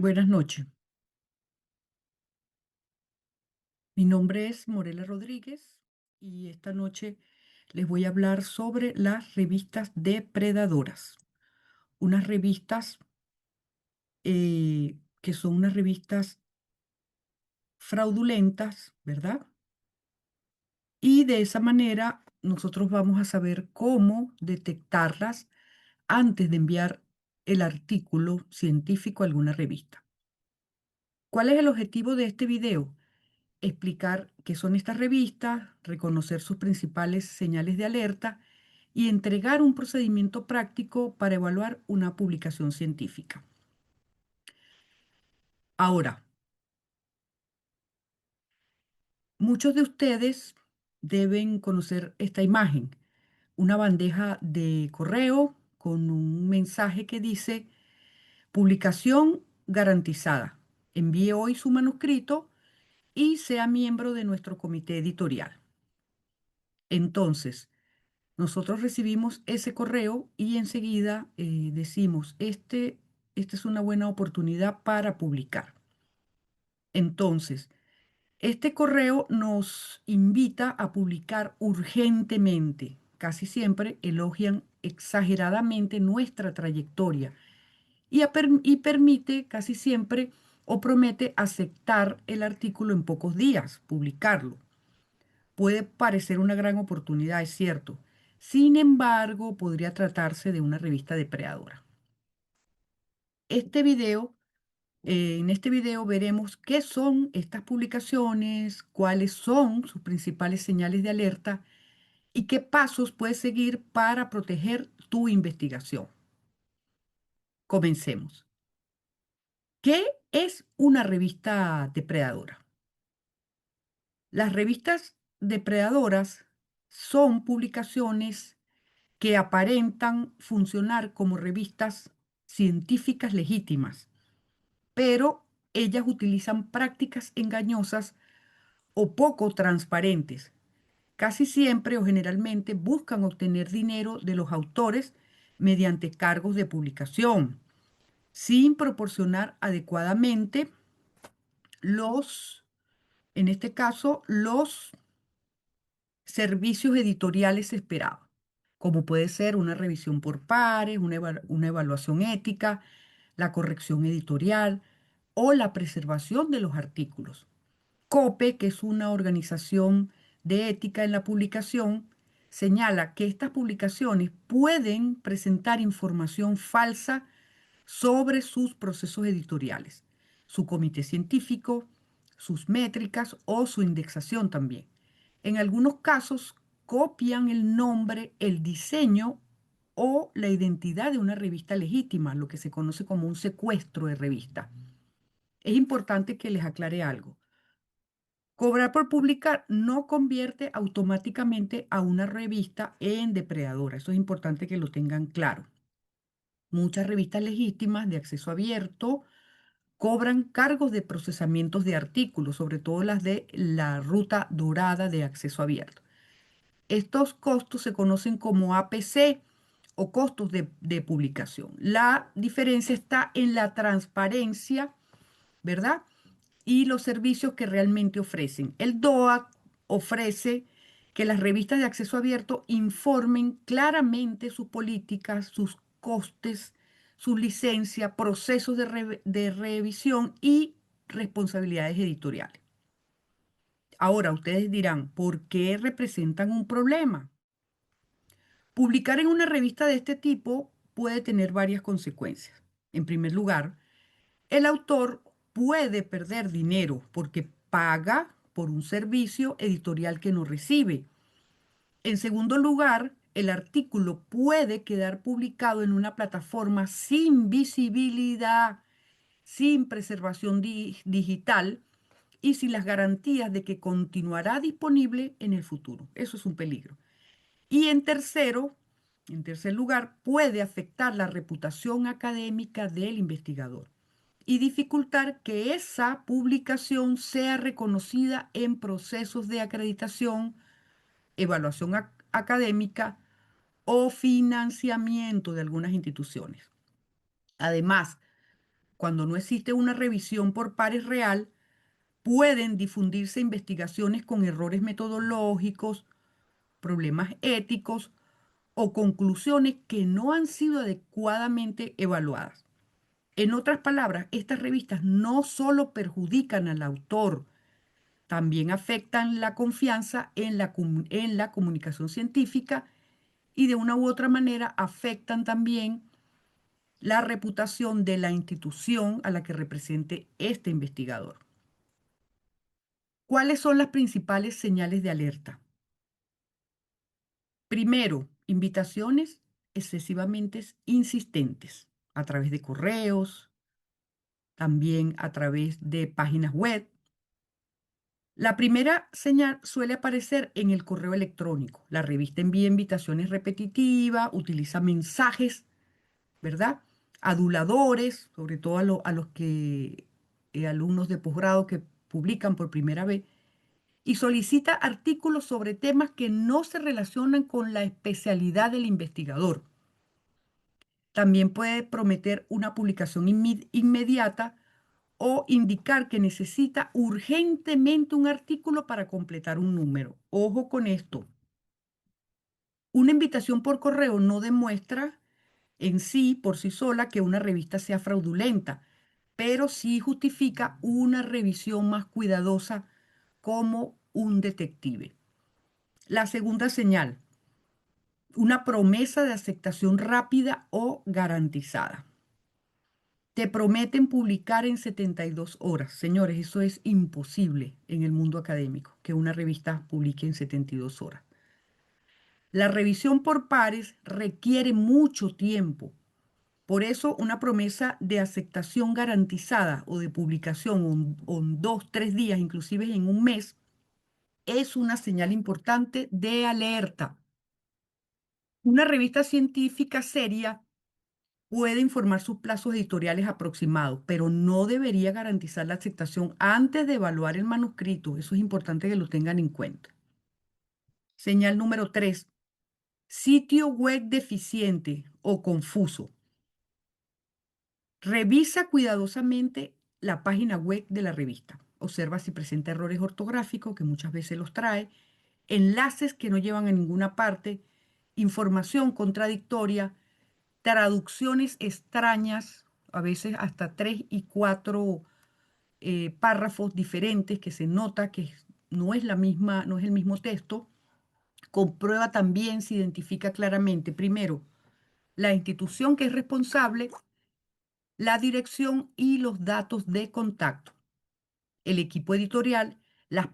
Buenas noches. Mi nombre es Morela Rodríguez y esta noche les voy a hablar sobre las revistas depredadoras. Unas revistas que son unas revistas fraudulentas, ¿verdad? Y de esa manera nosotros vamos a saber cómo detectarlas antes de enviar el artículo científico a alguna revista. ¿Cuál es el objetivo de este video? Explicar qué son estas revistas, reconocer sus principales señales de alerta y entregar un procedimiento práctico para evaluar una publicación científica. Ahora, muchos de ustedes deben conocer esta imagen, una bandeja de correo con un mensaje que dice publicación garantizada. Envíe hoy su manuscrito y sea miembro de nuestro comité editorial. Entonces, nosotros recibimos ese correo y enseguida decimos, esta es una buena oportunidad para publicar. Entonces, este correo nos invita a publicar urgentemente. Casi siempre elogian exageradamente nuestra trayectoria y permite casi siempre o promete aceptar el artículo en pocos días, publicarlo. Puede parecer una gran oportunidad, es cierto. Sin embargo, podría tratarse de una revista depredadora. Este video, en este video veremos qué son estas publicaciones, cuáles son sus principales señales de alerta y qué pasos puedes seguir para proteger tu investigación. Comencemos. ¿Qué es una revista depredadora? Las revistas depredadoras son publicaciones que aparentan funcionar como revistas científicas legítimas, pero ellas utilizan prácticas engañosas o poco transparentes. Casi siempre o generalmente buscan obtener dinero de los autores mediante cargos de publicación, sin proporcionar adecuadamente los, en este caso, los servicios editoriales esperados, como puede ser una revisión por pares, una evaluación ética, la corrección editorial o la preservación de los artículos. COPE, que es una organización de ética en la publicación, señala que estas publicaciones pueden presentar información falsa sobre sus procesos editoriales, su comité científico, sus métricas o su indexación también. En algunos casos, copian el nombre, el diseño o la identidad de una revista legítima, lo que se conoce como un secuestro de revista. Es importante que les aclare algo. Cobrar por publicar no convierte automáticamente a una revista en depredadora. Eso es importante que lo tengan claro. Muchas revistas legítimas de acceso abierto cobran cargos de procesamientos de artículos, sobre todo las de la ruta dorada de acceso abierto. Estos costos se conocen como APC o costos de publicación. La diferencia está en la transparencia, ¿verdad? Y los servicios que realmente ofrecen. El DOA ofrece que las revistas de acceso abierto informen claramente sus políticas, sus costes, su licencia, procesos de revisión y responsabilidades editoriales. Ahora, ustedes dirán, ¿por qué representan un problema? Publicar en una revista de este tipo puede tener varias consecuencias. En primer lugar, el autor puede perder dinero porque paga por un servicio editorial que no recibe. En segundo lugar, el artículo puede quedar publicado en una plataforma sin visibilidad, sin preservación digital y sin las garantías de que continuará disponible en el futuro. Eso es un peligro. Y en tercer lugar, puede afectar la reputación académica del investigador y dificultar que esa publicación sea reconocida en procesos de acreditación, evaluación académica o financiamiento de algunas instituciones. Además, cuando no existe una revisión por pares real, pueden difundirse investigaciones con errores metodológicos, problemas éticos o conclusiones que no han sido adecuadamente evaluadas. En otras palabras, estas revistas no solo perjudican al autor, también afectan la confianza en la comunicación científica y de una u otra manera afectan también la reputación de la institución a la que represente este investigador. ¿Cuáles son las principales señales de alerta? Primero, invitaciones excesivamente insistentes a través de correos, también a través de páginas web. La primera señal suele aparecer en el correo electrónico. La revista envía invitaciones repetitivas, utiliza mensajes, ¿verdad? Aduladores, sobre todo a los que alumnos de posgrado que publican por primera vez, y solicita artículos sobre temas que no se relacionan con la especialidad del investigador. También puede prometer una publicación inmediata o indicar que necesita urgentemente un artículo para completar un número. Ojo con esto. Una invitación por correo no demuestra en sí, por sí sola, que una revista sea fraudulenta, pero sí justifica una revisión más cuidadosa como un detective. La segunda señal, una promesa de aceptación rápida o garantizada. Te prometen publicar en 72 horas. Señores, eso es imposible en el mundo académico, que una revista publique en 72 horas. La revisión por pares requiere mucho tiempo. Por eso, una promesa de aceptación garantizada o de publicación en 2, 3 días, inclusive en un mes, es una señal importante de alerta. Una revista científica seria puede informar sus plazos editoriales aproximados, pero no debería garantizar la aceptación antes de evaluar el manuscrito. Eso es importante que lo tengan en cuenta. Señal número 3. Sitio web deficiente o confuso. Revisa cuidadosamente la página web de la revista. Observa si presenta errores ortográficos, que muchas veces los trae, enlaces que no llevan a ninguna parte, información contradictoria, traducciones extrañas, a veces hasta 3 y 4 párrafos diferentes que se nota que no es la misma, no es el mismo texto. Comprueba también si identifica claramente, primero, la institución que es responsable, la dirección y los datos de contacto. El equipo editorial, las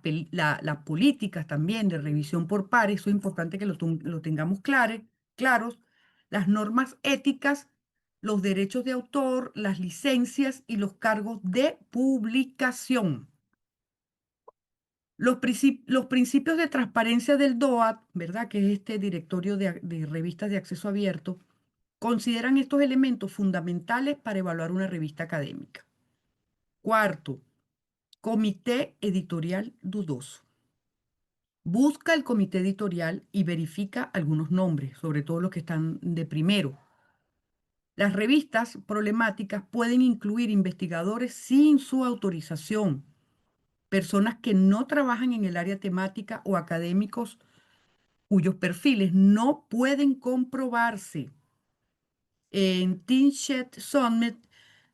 políticas también de revisión por pares, eso es importante que lo tengamos claros, las normas éticas, los derechos de autor, las licencias y los cargos de publicación. Los principios de transparencia del DOAT, ¿verdad? Que es este directorio de revistas de acceso abierto, consideran estos elementos fundamentales para evaluar una revista académica. Cuarto, comité editorial dudoso. Busca el comité editorial y verifica algunos nombres, sobre todo los que están de primero. Las revistas problemáticas pueden incluir investigadores sin su autorización, personas que no trabajan en el área temática o académicos cuyos perfiles no pueden comprobarse. En Tinchet Summit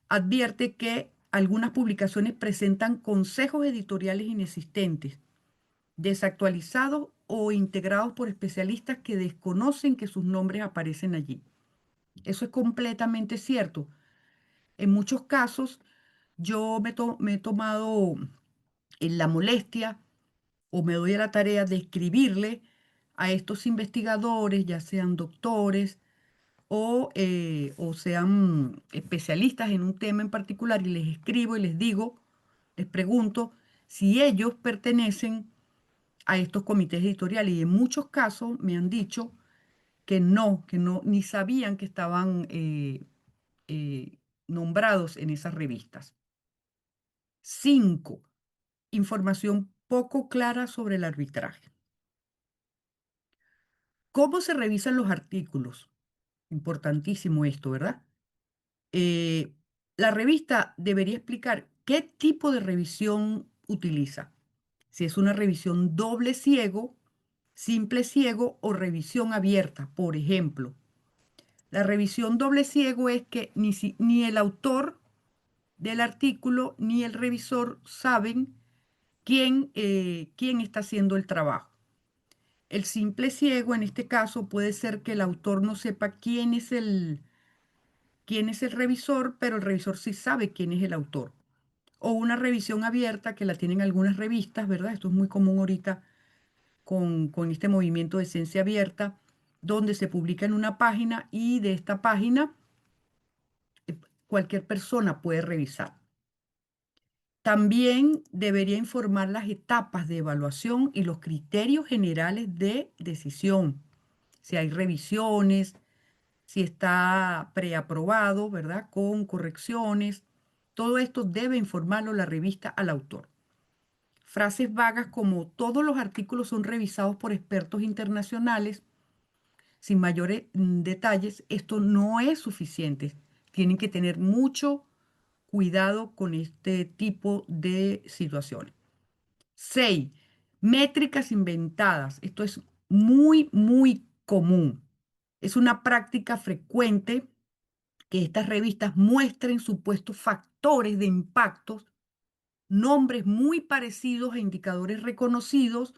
advierte que algunas publicaciones presentan consejos editoriales inexistentes, desactualizados o integrados por especialistas que desconocen que sus nombres aparecen allí. Eso es completamente cierto. En muchos casos, yo me he tomado en la molestia o me doy a la tarea de escribirle a estos investigadores, ya sean doctores o sean especialistas en un tema en particular, y les escribo y les digo, les pregunto si ellos pertenecen a estos comités editoriales. Y en muchos casos me han dicho que no, ni sabían que estaban nombrados en esas revistas. 5. Información poco clara sobre el arbitraje. ¿Cómo se revisan los artículos? Importantísimo esto, ¿verdad? La revista debería explicar qué tipo de revisión utiliza. Si es una revisión doble ciego, simple ciego o revisión abierta, por ejemplo. La revisión doble ciego es que ni el autor del artículo ni el revisor saben quién está haciendo el trabajo. El simple ciego, en este caso, puede ser que el autor no sepa quién es el revisor, pero el revisor sí sabe quién es el autor. O una revisión abierta que la tienen algunas revistas, ¿verdad? Esto es muy común ahorita con este movimiento de ciencia abierta, donde se publica en una página y de esta página cualquier persona puede revisar. También debería informar las etapas de evaluación y los criterios generales de decisión. Si hay revisiones, si está preaprobado, ¿verdad? Con correcciones. Todo esto debe informarlo la revista al autor. Frases vagas como todos los artículos son revisados por expertos internacionales sin mayores detalles, esto no es suficiente. Tienen que tener mucho cuidado con este tipo de situaciones. 6. Métricas inventadas. Esto es muy, muy común. Es una práctica frecuente que estas revistas muestren supuestos factores de impactos, nombres muy parecidos a indicadores reconocidos.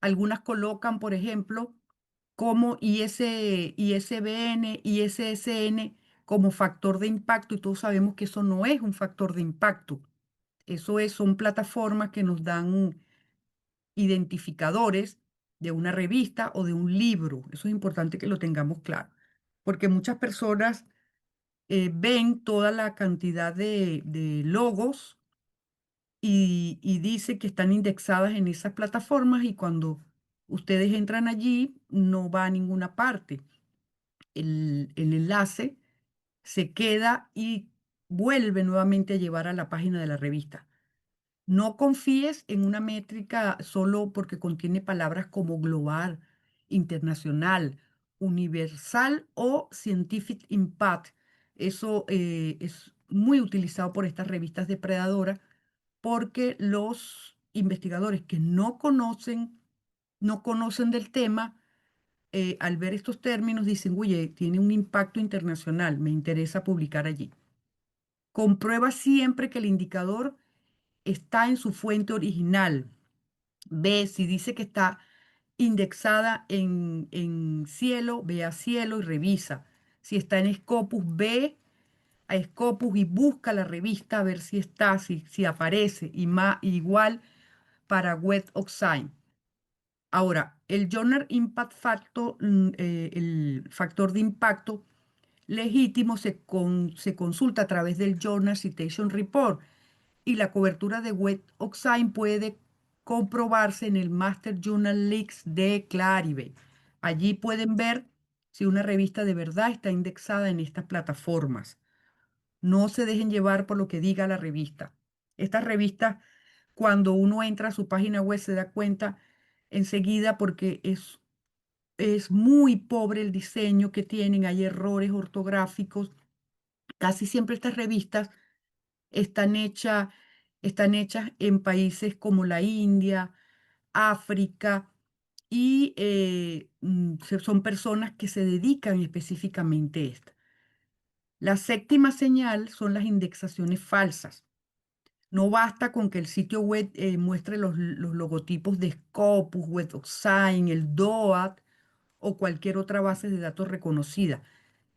Algunas colocan, por ejemplo, como ISBN, ISSN como factor de impacto y todos sabemos que eso no es un factor de impacto. Son plataformas que nos dan identificadores de una revista o de un libro. Eso es importante que lo tengamos claro, porque muchas personas ven toda la cantidad de logos y dice que están indexadas en esas plataformas y cuando ustedes entran allí no va a ninguna parte. El enlace se queda y vuelve nuevamente a llevar a la página de la revista. No confíes en una métrica solo porque contiene palabras como global, internacional, universal o scientific impact. Eso es muy utilizado por estas revistas depredadoras porque los investigadores que no conocen del tema, al ver estos términos dicen, oye, tiene un impacto internacional, me interesa publicar allí. Comprueba siempre que el indicador está en su fuente original. Ve si dice que está indexada en Cielo, ve a Cielo y revisa. Si está en Scopus, ve a Scopus y busca la revista a ver si está, si aparece. Igual para Web of Science. Ahora, el Journal Impact Factor, el factor de impacto legítimo se consulta a través del Journal Citation Report y la cobertura de Web of Science puede comprobarse en el Master Journal Leaks de Clarivate. Allí pueden ver si una revista de verdad está indexada en estas plataformas. No se dejen llevar por lo que diga la revista. Estas revistas, cuando uno entra a su página web, se da cuenta enseguida porque es muy pobre el diseño que tienen, hay errores ortográficos. Casi siempre estas revistas están hechas, están hechas en países como la India, África, y son personas que se dedican específicamente a esto. La séptima señal son las indexaciones falsas. No basta con que el sitio web muestre los logotipos de Scopus, Web of Science, el DOAT o cualquier otra base de datos reconocida.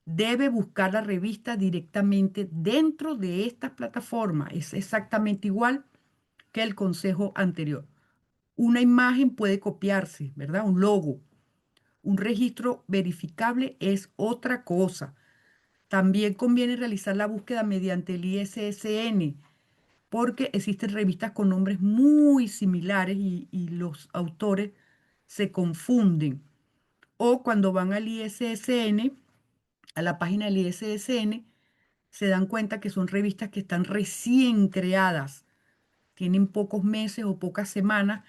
Debe buscar la revista directamente dentro de estas plataformas. Es exactamente igual que el consejo anterior. Una imagen puede copiarse, ¿verdad? Un logo. Un registro verificable es otra cosa. También conviene realizar la búsqueda mediante el ISSN, porque existen revistas con nombres muy similares y los autores se confunden. O cuando van al ISSN, a la página del ISSN, se dan cuenta que son revistas que están recién creadas, tienen pocos meses o pocas semanas,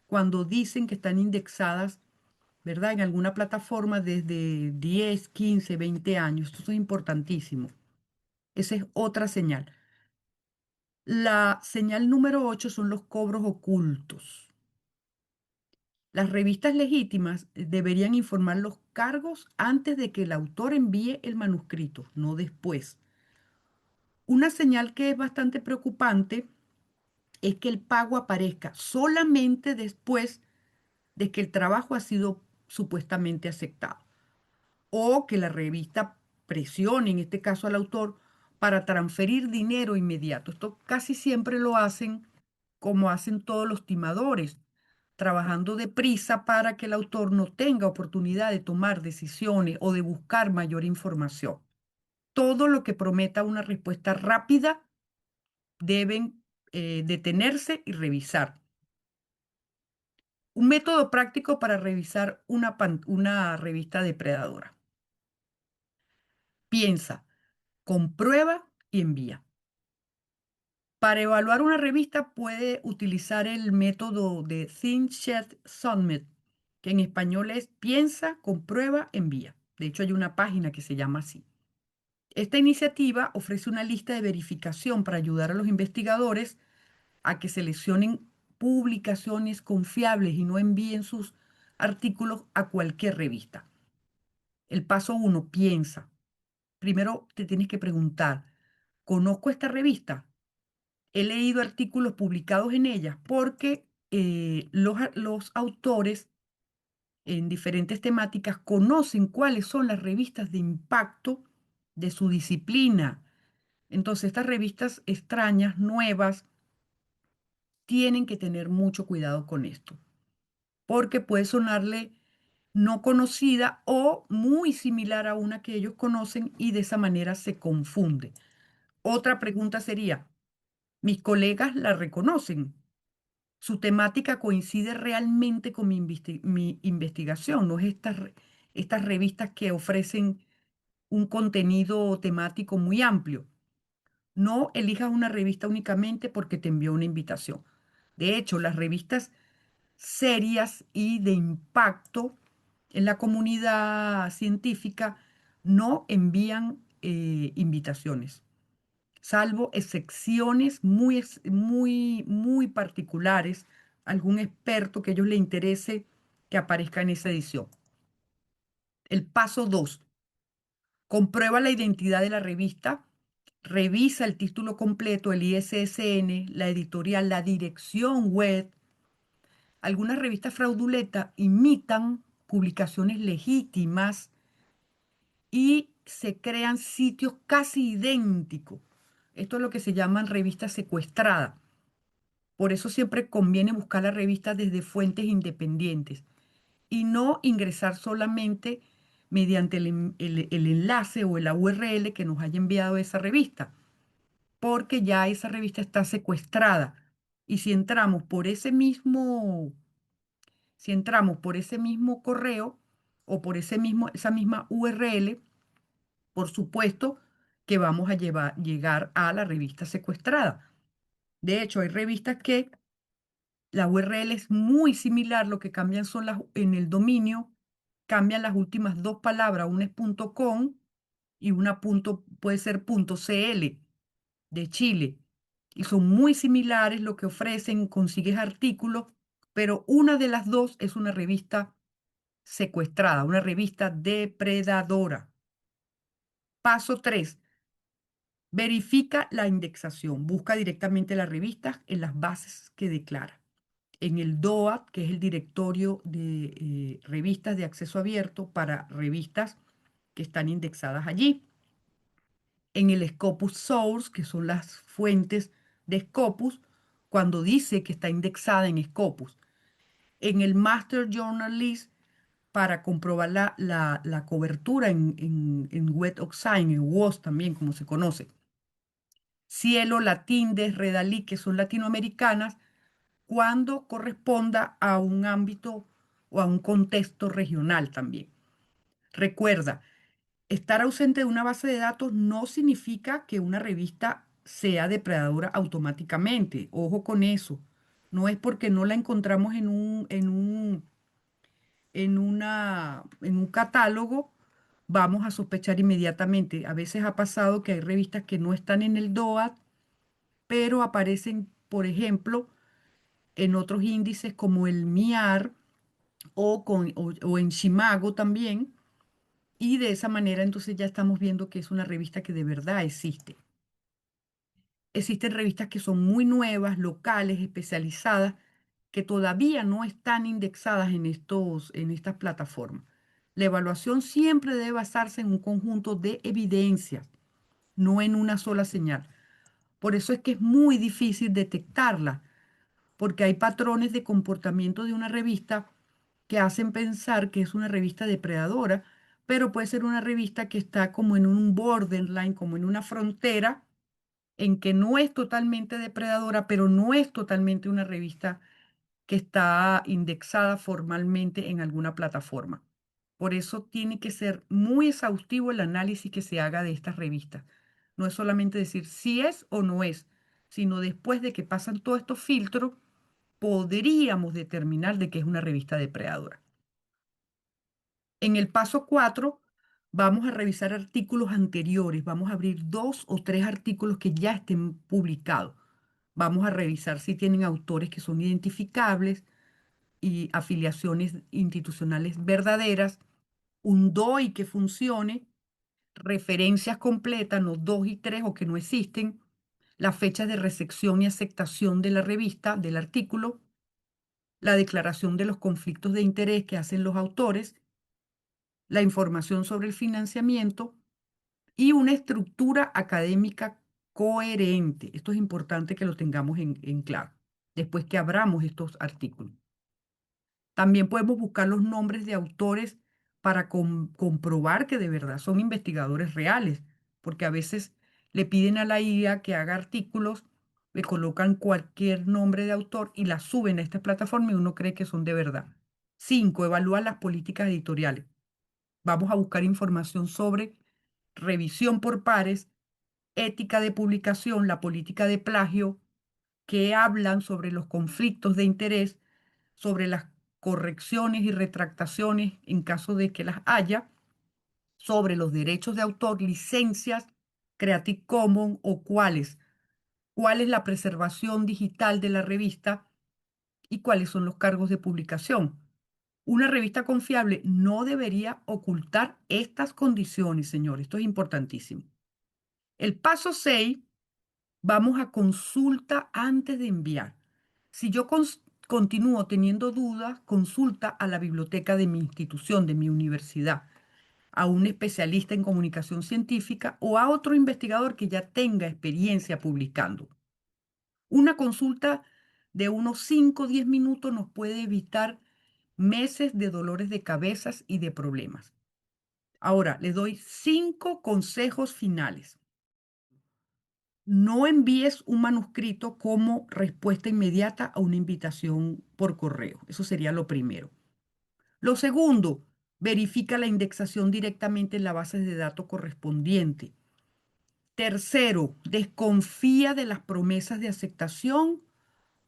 cuando dicen que están indexadas, ¿verdad? En alguna plataforma desde 10, 15, 20 años. Esto es importantísimo. Esa es otra señal. La señal número 8 son los cobros ocultos. Las revistas legítimas deberían informar los cargos antes de que el autor envíe el manuscrito, no después. Una señal que es bastante preocupante es que el pago aparezca solamente después de que el trabajo ha sido supuestamente aceptado o que la revista presione, en este caso al autor, para transferir dinero inmediato. Esto casi siempre lo hacen como hacen todos los timadores, trabajando deprisa para que el autor no tenga oportunidad de tomar decisiones o de buscar mayor información. Todo lo que prometa una respuesta rápida deben detenerse y revisar. Un método práctico para revisar una revista depredadora. Piensa, comprueba y envía. Para evaluar una revista puede utilizar el método de Think, Share, Submit, que en español es piensa, comprueba, envía. De hecho, hay una página que se llama así. Esta iniciativa ofrece una lista de verificación para ayudar a los investigadores a que seleccionen publicaciones confiables y no envíen sus artículos a cualquier revista. El paso uno, piensa. Primero te tienes que preguntar, ¿conozco esta revista? He leído artículos publicados en ella porque los autores en diferentes temáticas conocen cuáles son las revistas de impacto de su disciplina. Entonces, estas revistas extrañas, nuevas, tienen que tener mucho cuidado con esto, porque puede sonarle no conocida o muy similar a una que ellos conocen y de esa manera se confunde. Otra pregunta sería, ¿mis colegas la reconocen? ¿Su temática coincide realmente con mi investigación? ¿No es estas revistas que ofrecen un contenido temático muy amplio? No elijas una revista únicamente porque te envió una invitación. De hecho, las revistas serias y de impacto en la comunidad científica no envían invitaciones, salvo excepciones muy particulares, algún experto que a ellos le interese que aparezca en esa edición. El paso 2, comprueba la identidad de la revista, revisa el título completo, el ISSN, la editorial, la dirección web. Algunas revistas fraudulentas imitan publicaciones legítimas y se crean sitios casi idénticos. Esto es lo que se llaman revistas secuestradas. Por eso siempre conviene buscar la revista desde fuentes independientes y no ingresar solamente mediante el enlace o la URL que nos haya enviado esa revista, porque ya esa revista está secuestrada. Y si entramos por ese mismo correo o por esa misma URL, por supuesto que vamos a llegar a la revista secuestrada. De hecho, hay revistas que la URL es muy similar, lo que cambian son en el dominio, cambian las últimas dos palabras, una es .com y puede ser .cl de Chile. Y son muy similares lo que ofrecen, consigues artículos, pero una de las dos es una revista secuestrada, una revista depredadora. Paso 3, verifica la indexación. Busca directamente las revistas en las bases que declara. En el DOA, que es el directorio de revistas de acceso abierto para revistas que están indexadas allí. En el Scopus Source, que son las fuentes de Scopus, cuando dice que está indexada en Scopus. En el Master Journal List, para comprobar la cobertura en Web of Science, en WOS también, como se conoce. Cielo, Latindes, Redalí, que son latinoamericanas, cuando corresponda a un ámbito o a un contexto regional también. Recuerda, estar ausente de una base de datos no significa que una revista sea depredadora automáticamente. Ojo con eso. No es porque no la encontramos en un catálogo, vamos a sospechar inmediatamente. A veces ha pasado que hay revistas que no están en el DOAD, pero aparecen, por ejemplo, en otros índices como el MIAR o en Shimago también. Y de esa manera entonces ya estamos viendo que es una revista que de verdad existe. Existen revistas que son muy nuevas, locales, especializadas, que todavía no están indexadas en estas plataformas. La evaluación siempre debe basarse en un conjunto de evidencias, no en una sola señal. Por eso es que es muy difícil detectarla, porque hay patrones de comportamiento de una revista que hacen pensar que es una revista depredadora, pero puede ser una revista que está como en un borderline, como en una frontera en que no es totalmente depredadora, pero no es totalmente una revista que está indexada formalmente en alguna plataforma. Por eso tiene que ser muy exhaustivo el análisis que se haga de estas revistas. No es solamente decir si es o no es, sino después de que pasan todos estos filtros, podríamos determinar de que es una revista depredadora. En el paso 4 vamos a revisar artículos anteriores. Vamos a abrir 2 o 3 artículos que ya estén publicados. Vamos a revisar si tienen autores que son identificables y afiliaciones institucionales verdaderas, un DOI que funcione, referencias completas, no 2 y 3 o que no existen, las fechas de recepción y aceptación de la revista, del artículo, la declaración de los conflictos de interés que hacen los autores, la información sobre el financiamiento y una estructura académica coherente. Esto es importante que lo tengamos en claro después que abramos estos artículos. También podemos buscar los nombres de autores para comprobar que de verdad son investigadores reales, porque a veces le piden a la IA que haga artículos, le colocan cualquier nombre de autor y la suben a esta plataforma y uno cree que son de verdad. 5. Evalúa las políticas editoriales. Vamos a buscar información sobre revisión por pares, ética de publicación, la política de plagio, que hablan sobre los conflictos de interés, sobre las correcciones y retractaciones en caso de que las haya, sobre los derechos de autor, licencias, Creative Commons o cuál es la preservación digital de la revista y cuáles son los cargos de publicación. Una revista confiable no debería ocultar estas condiciones, señor. Esto es importantísimo. El paso 6, vamos a consulta antes de enviar. Si yo continúo teniendo dudas, consulta a la biblioteca de mi institución, de mi universidad, a un especialista en comunicación científica o a otro investigador que ya tenga experiencia publicando. Una consulta de unos 5 o 10 minutos nos puede evitar meses de dolores de cabezas y de problemas. Ahora, les doy 5 consejos finales. No envíes un manuscrito como respuesta inmediata a una invitación por correo. Eso sería lo primero. Lo segundo, verifica la indexación directamente en la base de datos correspondiente. Tercero, desconfía de las promesas de aceptación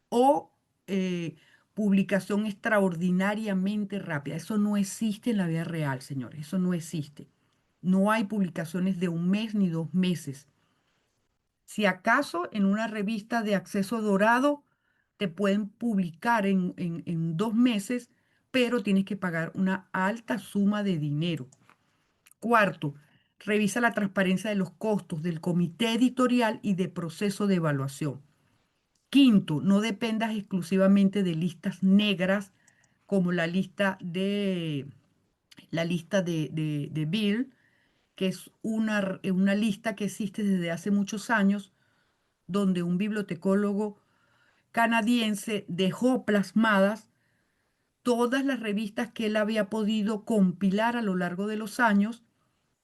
o eh, publicación extraordinariamente rápida. Eso no existe en la vida real, señores. Eso no existe. No hay publicaciones de un mes ni 2 meses. Si acaso en una revista de acceso dorado te pueden publicar en 2 meses, pero tienes que pagar una alta suma de dinero. Cuarto, revisa la transparencia de los costos del comité editorial y de proceso de evaluación. Quinto, no dependas exclusivamente de listas negras como la lista de Bill, que es una lista que existe desde hace muchos años, donde un bibliotecólogo canadiense dejó plasmadas todas las revistas que él había podido compilar a lo largo de los años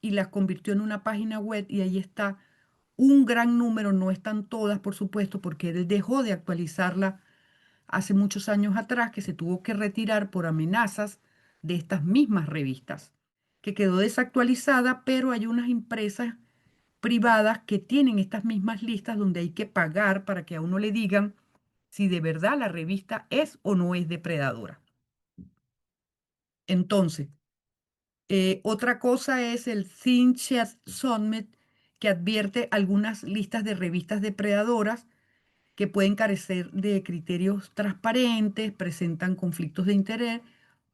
y las convirtió en una página web y ahí está un gran número, no están todas, por supuesto, porque él dejó de actualizarla hace muchos años atrás, que se tuvo que retirar por amenazas de estas mismas revistas, que quedó desactualizada, pero hay unas empresas privadas que tienen estas mismas listas donde hay que pagar para que a uno le digan si de verdad la revista es o no es depredadora. Entonces, Otra cosa es el Think Chat Summit, que advierte algunas listas de revistas depredadoras que pueden carecer de criterios transparentes, presentan conflictos de interés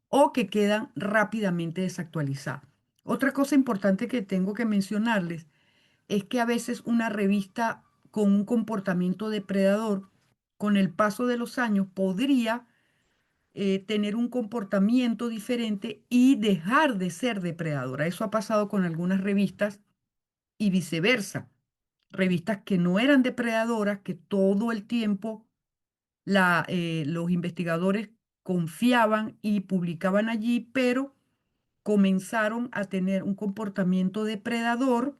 o que quedan rápidamente desactualizadas. Otra cosa importante que tengo que mencionarles es que a veces una revista con un comportamiento depredador, con el paso de los años, podría tener un comportamiento diferente y dejar de ser depredadora. Eso ha pasado con algunas revistas y viceversa. Revistas que no eran depredadoras, que todo el tiempo los investigadores confiaban y publicaban allí, pero comenzaron a tener un comportamiento depredador,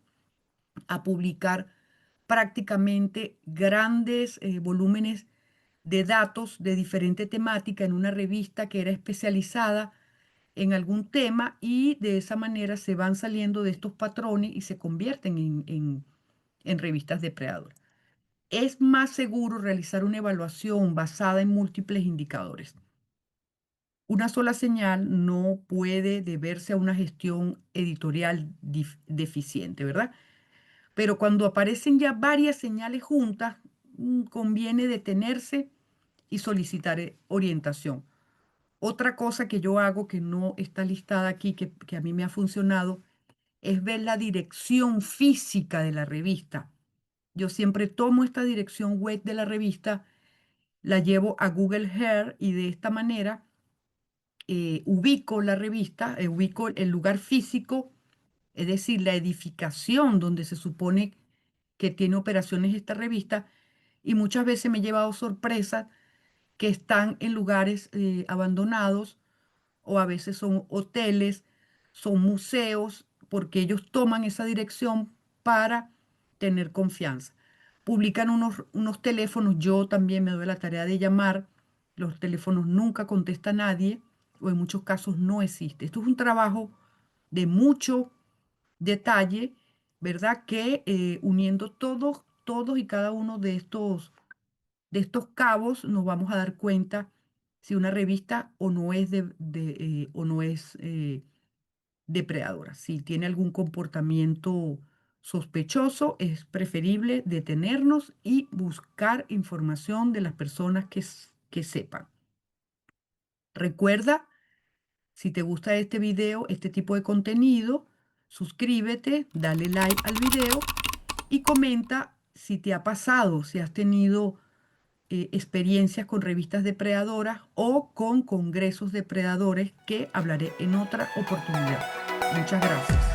a publicar prácticamente grandes volúmenes de datos de diferente temática en una revista que era especializada en algún tema y de esa manera se van saliendo de estos patrones y se convierten en revistas depredadoras. Es más seguro realizar una evaluación basada en múltiples indicadores. Una sola señal no puede deberse a una gestión editorial deficiente, ¿verdad? Pero cuando aparecen ya varias señales juntas, conviene detenerse y solicitar orientación. Otra cosa que yo hago que no está listada aquí, que a mí me ha funcionado, es ver la dirección física de la revista. Yo siempre tomo esta dirección web de la revista, la llevo a Google Earth y de esta manera ubico la revista, ubico el lugar físico, es decir, la edificación donde se supone que tiene operaciones esta revista, y muchas veces me he llevado sorpresas que están en lugares abandonados o a veces son hoteles, son museos, porque ellos toman esa dirección para tener confianza. Publican unos teléfonos, yo también me doy la tarea de llamar, los teléfonos nunca contesta nadie o en muchos casos no existe. Esto es un trabajo de mucho detalle, ¿verdad? Que uniendo todos y cada uno de estos cabos nos vamos a dar cuenta si una revista o no es, o no es depredadora. Si tiene algún comportamiento sospechoso, es preferible detenernos y buscar información de las personas que sepan. Recuerda, si te gusta este video, este tipo de contenido, suscríbete, dale like al video y comenta si te ha pasado, si has tenido experiencias con revistas depredadoras o con congresos depredadores que hablaré en otra oportunidad. Muchas gracias.